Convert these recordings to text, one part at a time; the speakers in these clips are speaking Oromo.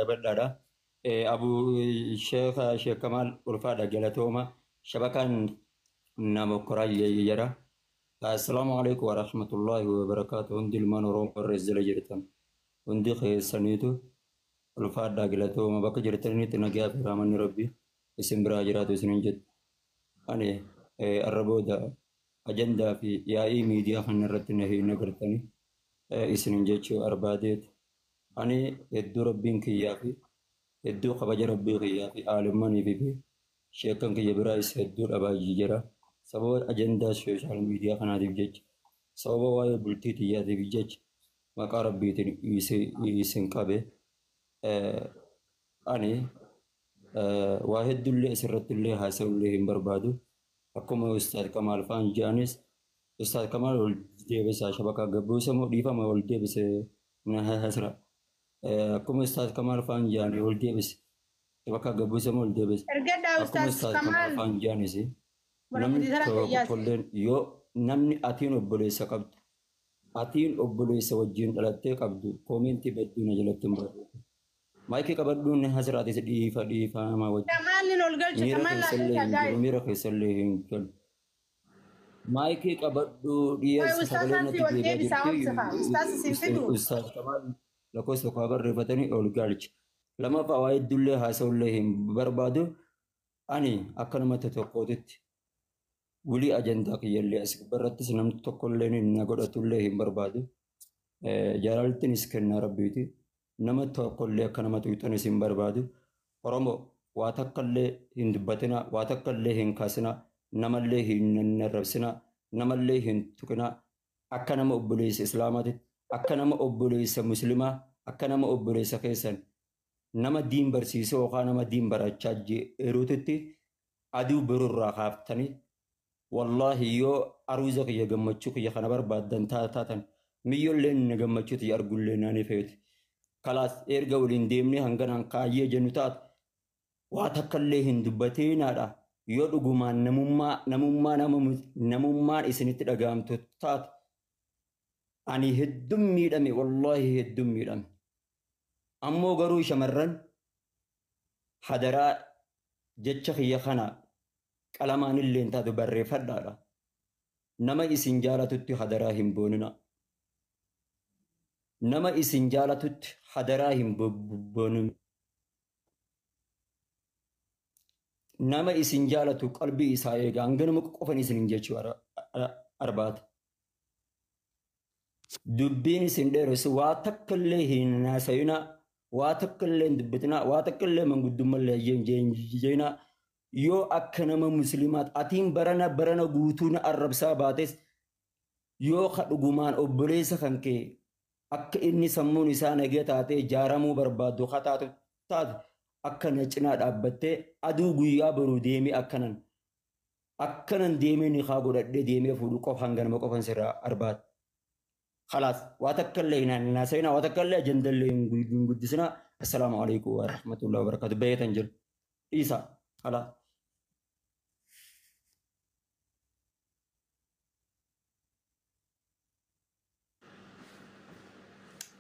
بدارا أبو شيخ كمال ورفادا جلتوما شبكان ناموكرا يجرا السلام عليكم ورحمة الله وبركاته هندي المانو روم الرزل جرتن هندي خير سنيتو ورفادا جلتوما بك جرتني تنجيا في رحمن ربي اسم براجرات سننجد أنا الربودا أجندة في يا إي ميديا خنرتني هي نقرتني إسننجتشو أرباديت أنا إدو ربين كيافي إدو خبج ربي كيافي عالماني في شيكن كي برايس إدو أباجي جرا سبب أجندة سوشيال ميديا خنا دي بجج سبب واي بلتي تيا دي بجج ما كارب بيتني يسن كابه أنا واحد دولة سرت اللي حاسب اللي هم بربادو أكو ما أستاذ كمال فان جانس أستاذ كمال ولدي بس شبكة جبوسة موديفا ما ولدي بس نها هسرة أكو ما أستاذ كمال فان جاني ولدي بس شبكة جبوسة ولدي بس أكو ما أستاذ كمال فان جاني سي نمني كلن يو نمني أتين أبولي سكبت أتين أبولي سوجين لاتة كبدو كومنتي بدو نجلت تمبر مايكي كبدو نهزر عدي ديفا ما وجه كمال نولجل كمال لا ميرا خيسلي هنكل مايكي كبدو ديس سبلنا تجيبا جرتي أستاذ كمال لكو سكابر رفتني أولجالج لما فوايد دولة حاسول لهم بربادو أني أكنما تتوقعت ولي أجندة يلي أسكبرت سنم تقول لني نقول لهم بربادو جارالتني سكنا ربيتي نما تقول لي أكنما تويتني سن بربادو ورمو واتقل لي هندبتنا واتقل لي هنكاسنا نما لي هنربسنا نما لي هنتكنا أكنما أبوليس إسلامات أكنما أبوليس مسلمة أكنما أبوليس كيسن نما دين برسيسو وخانما دين براتشاج إيروتتي أدو برو راقافتني والله يو أروزك يا جمتشوك يا خنبر بعدن تاتن ميول لين نجمتشوت يارجول لين أنا فيت خلاص إرجعوا لين ديمني هنگنا كاية جنوتات واتكلهن دبتين هذا يودعومان نموما إسنيت رجام تات أني هدوم ميدامي والله هدوم ميدامي أمو غرو شمرن حدرا جتشخ يخنا كلامان اللي انت تبرر فدارا نما إسنجالة تت حدراهم بوننا نما إسنجالة تت حدراهم بونن نما إسنجالة قلبي إسايق أنغن مكوفن إسنجالة أربات دبين سندرس واتكلهن ناسينا واتكلهن دبتنا واتكلهن من قدوم الله جينا يو أكنما مسلمات أتين برنا غوتون الرب ساباتس يو خدغمان أبليس خنكي أك إني سمون إسان أجتاتي جارمو بربادو خطات تاد أكنا جناد أبتة أدو غيا برو ديمي أكنن ديمي نخاغو ديمي فلوكو هنغن مكوفن سرا أربات خلاص واتكلنا ناسينا واتكلنا جندلين قدسنا السلام عليكم ورحمة الله وبركاته بيت أنجل إيسا خلاص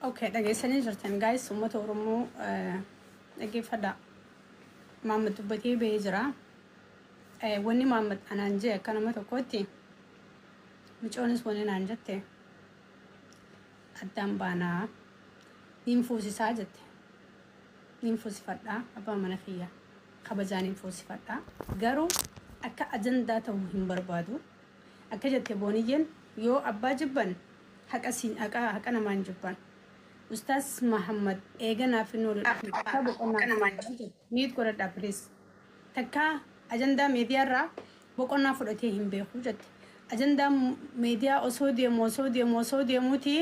Okay, dhageessanii jirtan guys uummata Oromoo dhaggeeffadhaa. Maammad dubbatee bahee jira. Wanni Maammad anaan jee akka nama tokkotti micoonis wanni naan jette addaan baanaa niin fuusisaa jette. Niin fuusifadhaa abbaa mana kiyya kabajaa niin fuusifadhaa. Garuu akka ajandaa ta'uu hin barbaadu. Akka jette booniyyeen yoo abbaa jibban haqa namaan jibban. Ustaz Muhammad eegana fi nuru niit godhadha please takka ajandaa meediyaa irraa boqonnaa fudhatee hin beeku jette ajandaa meediyaa osoo deemuuti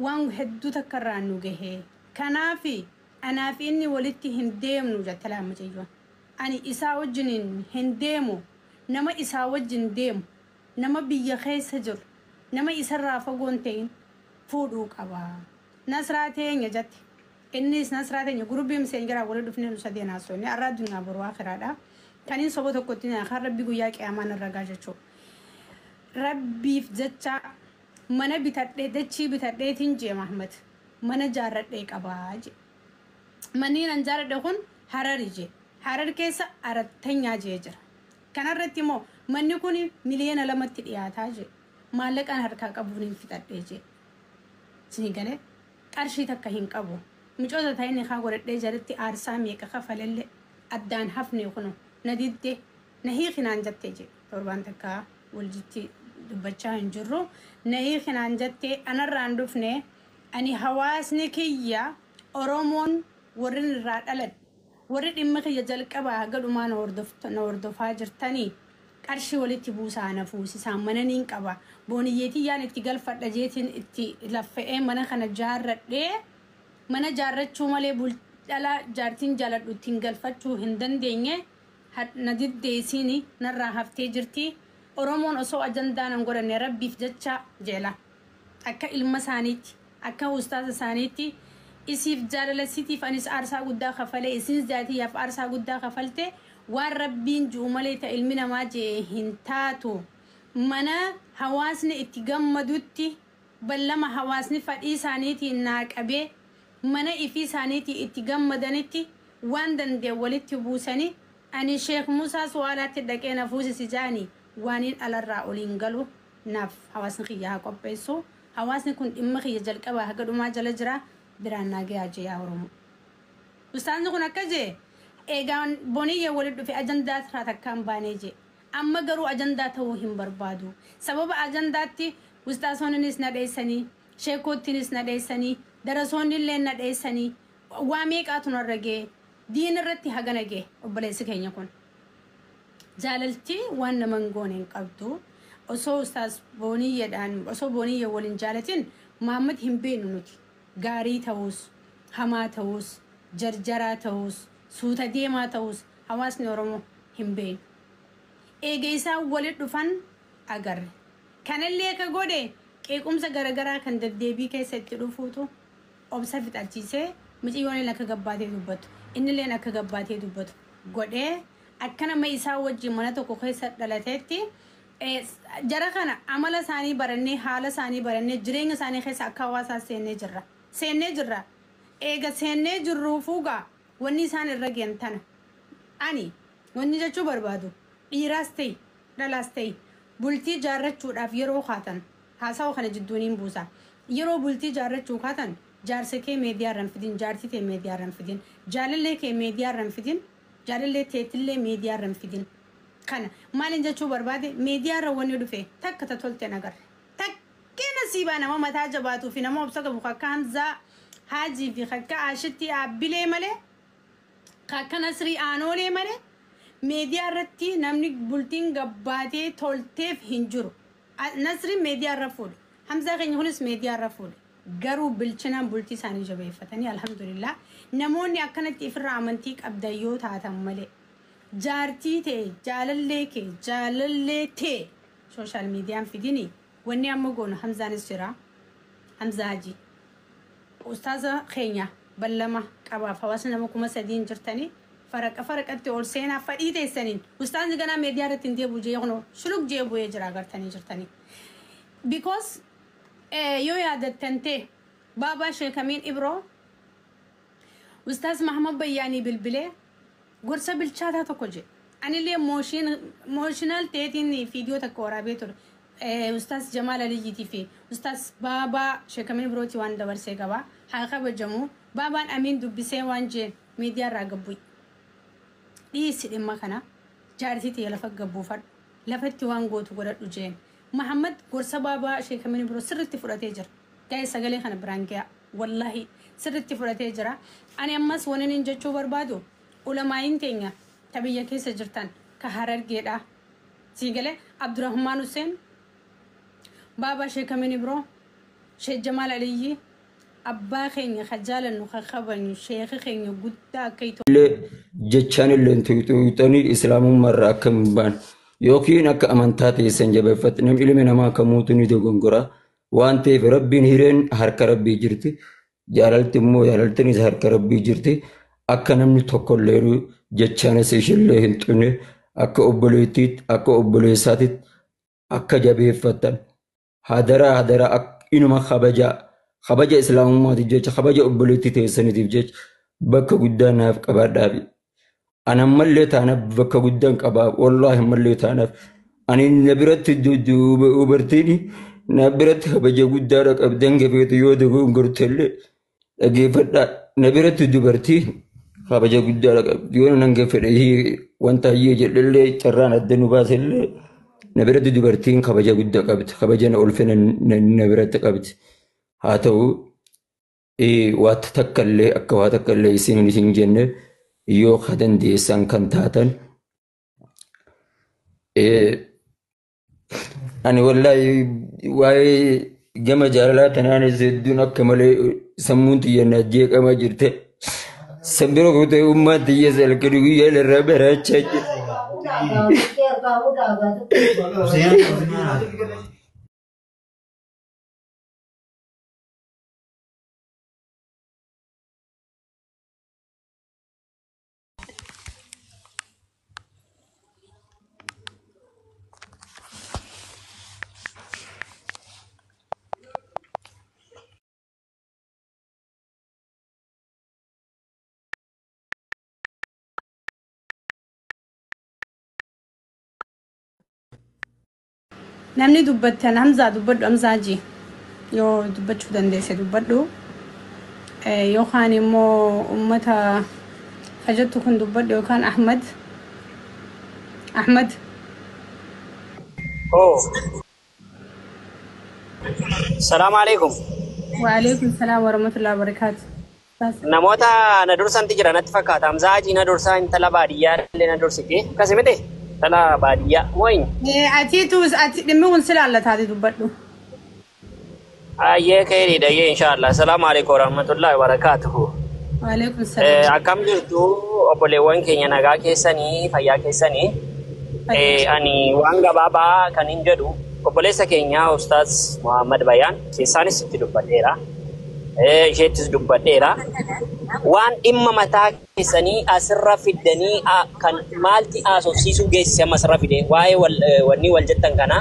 waan hedduu takka irraa nu gahee kanaafi anaaf inni walitti hin deemnu jette laamajayyoon ani isaa wajjiniin hin deemu nama isaa wajjin deemu nama biyya keessa jiru nama isarraa fagoon ta'in فودو كبا نصراتين يجت إنيس نصراتين يقربي مسنجرا ولد فينا نسدي ناسوني أرادنا بروا خرادا كانين صوبته كتير آخر ربي قوياك أمان الرجاجة شو ربي في جتة منا بتردد شيء بتردد تنجي محمد mana jaarradhee qabaa je manni nan jaarradhe kun Harari je Harar keessa arattanyaa jee jira kanarratti immoo manni kun miliyoona 2tti dhiyaataa je maallaqaan harkaa qabuun hin fixadhee je sinigale qarshii takka hin qabu micoota ta'inni haa godhadhee jalatti aarsaa meeqa kafalelle addaan hafne kuno nadidde nahii kinaan jatte je torbaan takka waljitti dubbachaa hin jirru nahii kinaan jatte anarraan dhufne ani hawaasni kiyya Oromoon warrin irraa dhalan warri dhimma kiyya jalqabaa gadhumaa na hordofaa jirtanii qarshii walitti buusaa na fuusisaan mana niin qaba booniyyeetii yaan itti galfadha jeetiin itti laffa'ee mana kana jaarradhee mana jaarrachuu malee dhala jaartiin jaaladhu ittiin galfachuu hin dandeenye na diddeesiini narraa haftee jirti Oromoon osoo ajandaa nan godhanne rabbiif jecha jeela akka ilma isaaniitti akka ustaaza isaaniitti isiif jaalala sitiif anis aarsaa guddaa kafalee isin zaatiyaaf aarsaa guddaa kafalte waan rabbiin ji'u malee ta ilmi namaa jee hin taatu mana hawaasni itti gammadutti ballama hawaasni fadhii isaaniitiin naaqabee mana ifii isaaniitii itti gammadanitti waan dandee walitti buusanii ani Sheekh Musaa Suwaalaatti dhaqee na fuusisi jaanii waaniin alarraa oliin galu naaf hawaasni kiyyaa qopheessu hawaasni kun dhimma kiyya jalqabaa haga dhumaa jala jira biraan naagee ajee yaa Oromoo ustaanni kun akka jee eegaan boniyye walitti dhufe ajandaa takkaan baanee je amma garuu ajandaa ta'uu hin barbaadu sababa ajandaatti ustaasonnis na dheessanii sheekottinis na dheessanii darasoonnillee na dheessanii waa meeqaatu narra gee diin irratti hagana gee obboleessi keenya kun jaalalti waan naman goone hin qabdu osoo ustaas boniyyeedhaan osoo boniyye waliin jaalatin Muhammad hin beenu nuti gaarii ta'us hamaa ta'us jarjaraa ta'us suuta deemaa ta'us hawaasni Oromoo hin beenu eega isaa walitti dhufan agarre kanallee akka godhe qeequmsa garagaraa kan deddeebii keessatti dhufuutu obsa fixachiisee miciyyoon akka gabbaatee dubbatu innillee akka gabbaatee dubbatu godhee akka nama isaa wajjin mana tokko keessa dhalateetti jara kana amala isaanii barannee haala isaanii barannee jireenya isaanii keessa akka hawaasaa seennee jirra eega seennee jirruufuugaa wanni isaan irra geentana ani wanni jechuu barbaadu dhiiraas ta'e dhalaas ta'e bultii jaarrachuudhaaf yeroo kaatan haasawa kana jidduuniin buusa yeroo bultii jaarrachuu kaatan jaarsa kee meediyaarran fidin jaartii tee meediyaarran fidin jaalallee kee meediyaarran fidin jaalallee teetillee meediyaarran fidin kana maalin jechuu barbaade meediyaarra wanni dhufe takka ta tolte nagarre takkee nasiibaa nama mataa jabaatuu fi nama obsa qabu akka Hamzaa Haajii fi akka Aashitti Abbilee malee akka Nasrii Aanoolee malee meediyaa irratti namni bultiin gabbaatee tolteef hin jiru Nasrii meediyaa irra fuudhe Hamzaa keenya kunis meediyaa irra fuudhe garuu bilchinaan bultii isaanii jabeeffatanii alhamdulillah namoonni akkanatti ifirraa amantii qabdan yoo taatan malee jaartii ta'e jaalallee ta'e sooshaal miidiyaan fidini wanni amma goonu Hamzaanis jira Hamzaa Hajii ustaaza keenya ballama qabaaf hawaasni nama 3,000 jirtanii faraqatti ol seenaa fadhii teessaniin ustaazni ganaa meediyaa irratti hin deebi'u jee kunoo shuluk jee bu'ee jira agartanii jirtanii because yoo yaadattan ta'e baabaa sheekamiin Ibroo ustaaz Mahamad Bayyaanii bilbilee gorsa bilchaataa tokko je anillee mooshinal ta'eetiin viidiyoo takka waraabee ture ustaaz Jamaal Aliyyiitii fi ustaaz baabaa sheekamiin Ibrooti waan dabarsee qabaa haa kabajamu baabaan amiin dubbisee waan jeen meediyaa irraa gabbu'i dhiisi dhimma kana jaartii ta'e lafa gabbuufadhu lafatti waan gootu godhadhu jeen Muhammad gorsa baabaa sheekamiin Ibroo sirriitti fudhatee jira gaa'e sagalee kana biraan ga'a wallahi sirriitti fudhatee jira ani ammas waniin jechuu barbaadu ulamaayin teenya tabiyya keessa jirtan ka Harargeedha siigalee Abdurrahmaan Hussein baabaa sheekamiin Ibroo Sheekh Jamaal Aliyyi abbaa keenya khajaalannu khabanyu sheekh keenya guddaa akka illee jechaan illee tuuxanii islaamummaarraa akka baan yookiin akka amantaa teessan jabeeffate namni ilmi namaa kamuutu ni dogongora waan ta'eef rabbiin hireen harka rabbii jirti jaalalti immoo jaalaltinis harka rabbii jirti akka namni tokkollee jechaanis ishillee hin xune akka obboleettiitti akka obboleessaatitti akka jabeeffatan hadara inuma kabajaa خبجة إسلام ما تجيش خبجة أبلتي تيسني تجيش بك قدام ناف كبار دابي أنا مليت أنا بك قدام كباب والله مليت أنا نبرت دو وبرتني نبرت خبجة قدامك أبدان كفيت يودك قلت لي أجيب نبرت دبرتي خبجة قدامك يوم ننقفل هي وانت يجي اللي تران الدنو باس اللي نبرت دبرتين خبجة قدامك أبد خبجة أولفين نبرت أبد هاتو واتتكلي أكواتكلي سين جنة يو خدن دي سان كنتاتن أنا والله واي جمع جارلات أنا زدون أكمل سمونت يناديك أما جرت سبرو كده أمة تيجي الكروية للربع راتشة namni dubbatan hamzaa dubbadhu hamzaaji yoo dubbachuu dandeesse dubbadhu yookaan immoo ummata hajattu kun dubbadhu yookaan Ahmad السلام عليكم. وعليكم السلام ورحمة الله وبركاته. نموتا ندرسان تجرا نتفكات أمزاجي ندرسان تلا بادية اللي ندرسكي كسمته تلا بادية وين؟ أتي دمي ونسل الله تادي دبّلو. أيه كيري ده إن شاء الله. السلام عليكم ورحمة الله وبركاته. وعليكم السلام. أكمل جرتو أبوليوان كينيا نجا كيساني فيا كيساني. أني وانغا بابا كانين جدو. Obboleessa keenya Ustaaz Muhammad Bayaan keessaanis itti dubbadheera. Isheettis dubbadheera. Waan dhimma mataa keessanii asirra fiddanii kan maalti asoosiisuu geessise amma asirra fide waa'ee wanni wal jettan kana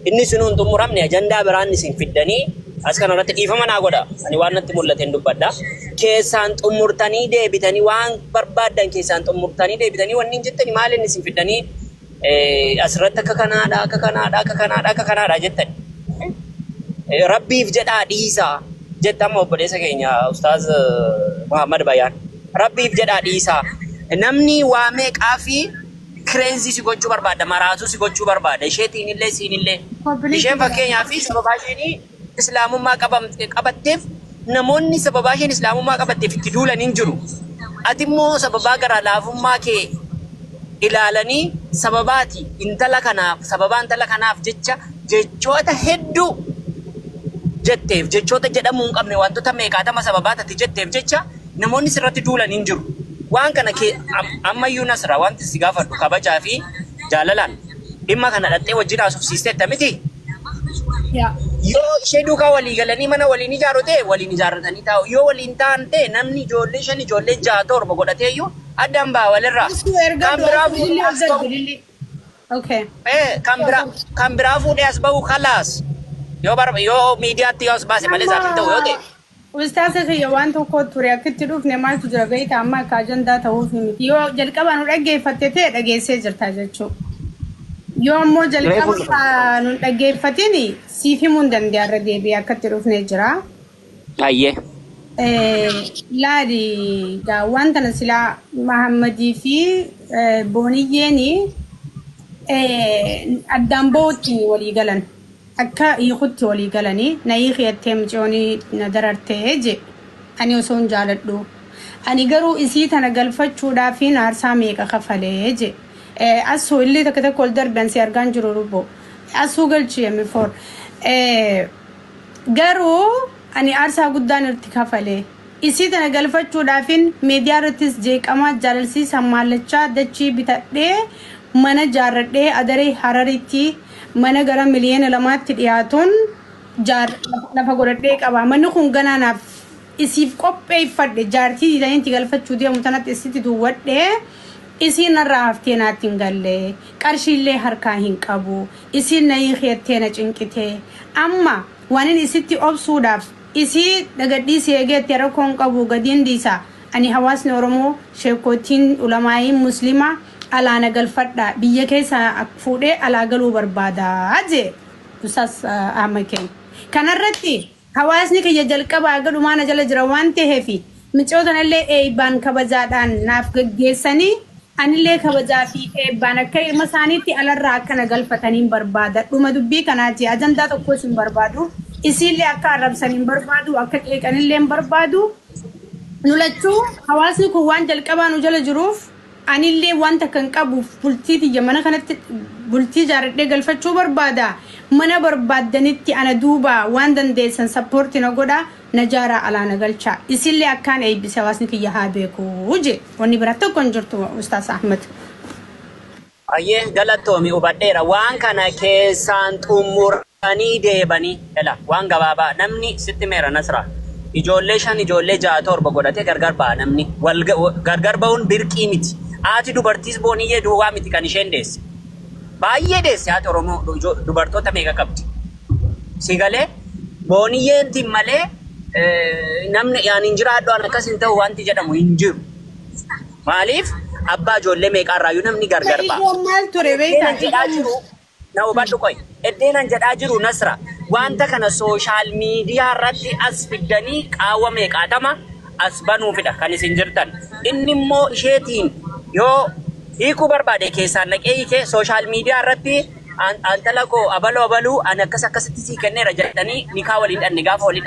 inni sun hin xumuramne ajandaa biraan isin fiddanii as kanarratti dhiifama naa godha. Ani waan natti mul'ateen dubbadha. Keessaan xumurtanii deebitanii waan barbaaddan keessaan xumurtanii deebitanii wanni hin jettanii maal inni isin fiddanii asirratti akka kanaadha jettan rabbiif jedhaa dhiisaa jettama obboleessa keenya Ustaaz Muhammad Bayaan rabbiif jedhaa dhiisaa namni waa meeqaa fi kireenzii si gochuu barbaada maraatuu si gochuu barbaada isheetiin illee siin illee isheen fakkeenyaa fi sababaa isheenii islaamummaa qabatteef namoonni sababaa isheen islaamummaa qabatteef itti duulan hin jiru ati immoo sababaa garaa laafummaa kee ilaalanii sababaati sababaa intala kanaaf jecha jechoota hedduu jetteef jechoota jedhamuu hin qabne wantoota meeqaatama sababaatatti jetteef jecha namoonni sirratti duulan hin jiru waan kana ammayyuu nasra wanti si gaafadhu kabajaa fi jaalalaan dhimma kana dhattee wajjin haasofsiisteetta miti yoo ishee duukaa walii galanii mana waliin ijaarote waliin ijaarratanii taa'u yoo waliin ta'an ta'e namni ijoollee 5 ijoollee 6 7 godhateeyyuu addaan baa walirraa kan biraa fuudhee as bahu khalaas yoo miidiyaatti yoo as baase malee isaatiin ta'u yoo ta'e. Ustaasa kiyya waan tokko ture akkitti dhufne maaltu jira beektaa amma akka ajandaa ta'uuf miti yoo jalqabaa nu dhaggeeffatte ta'e dhageessee jirta jechuudha. Yoo ammoo jalqaba nu dhaggeeffatin siif himuu hin danda'arra deebi'ee akkatti dhufne jira. Ayyee. Laadi wanta na silaa Mahammadii fi Booniyyeen addaan ba'uutti walii galan akka hiikutti walii galanii na hiikeettee micoonii na darartee je ani osoo hin jaaladhu ani garuu isii tana galfachuudhaaf aarsaa meeqa kafalee je asuu illee takka takka ol darban si argaan jiru rubbo asuu galchi yemmuu for garuu ani aarsaa guddaan irratti kafalee isii tana galfachuudhaaf miidiyaa irrattis jeeqamaa jaalalsiisan maallachaa dachii bitadhee mana jaarradhee adaree Hararitti mana gara miliyoona 2tti dhiyaatuun lafa godhadhee qaba manni kun ganaanaaf isiif qopheeffadhe jaartii diidaniitti galfachuu deemu tanatti isitti duwwadhee isiin irraa haftee naatti hin galle qarshiillee harkaa hin qabu isiin na hiikeettee na cinqitee amma waan inni isitti obsuudhaaf isii dagadhii seegeetti rakkoon qabu gadiin diisa ani hawaasni oromoo sheekootiin ulamaayin muslima alaana galfadha biyya keessa fuudhee alaa galuu barbaada jee Ustaz Ahmed Ken kanarratti hawaasni kiyya jalqabaa gadhumaana jala jira waan ta'eefi micootanalle eebbaan kabajaadhaan naaf gaggeessanii anillee kabajaa fi eebbaan akka ilma isaaniitti alarraa akkana galfataniin barbaada dhuma dubbii kanaati ajandaa tokko sin barbaadu isiillee akka arrabsaniin barbaadu akka qeeqanillee barbaadu nulachuu hawaasni kun waan jalqabaa nu jala jiruuf anillee wanta kan qabu bultii tiyya mana kanatti bultii jaaradhee galfachuu barbaada mana barbaadanitti ana duuba waan dandeessan sappoortii na godha najara alaana galcha isillee akkaan eebbise hawaasni kiyya haa beeku je wanni biraa tokko hin jirtu Ustaz Ahmed ayyee galatoomi hubadheera waan kana keessaan xumuranii deebanii ela waan gabaabaa namni sitti meera Nasra ijoollee 5 ijoollee 6 7 godhatee gargar baa namni gargar ba'uun birqii miti aati dubartiis booniyyee duwwaa miti kan isheen deesse baay'ee deesse haati Oromoo dubartoota meeqa qabdi sigalee booniyyeen timmalee namni yaan injiraadho an akkas hin ta'u wanti jedhamu hin jiru maaliif abbaa ijoollee meeqa irraayyuu namni gargar ba'a maal ture beektaa na hubadhu qoy eddeenan jedhaa jiru Nasra wanta kana sooshaal miidiyaa irratti as fiddanii qaawwa meeqaatama as banuufidha kan isin jirtan inni immoo isheetiin yoo hiikuu barbaade keessaan naqee hiikee sooshaal miidiyaa irratti antala koo abaluu an akkas akkasitti sii kenneera jedhanii nikaa waliin dhanne gaafa waliin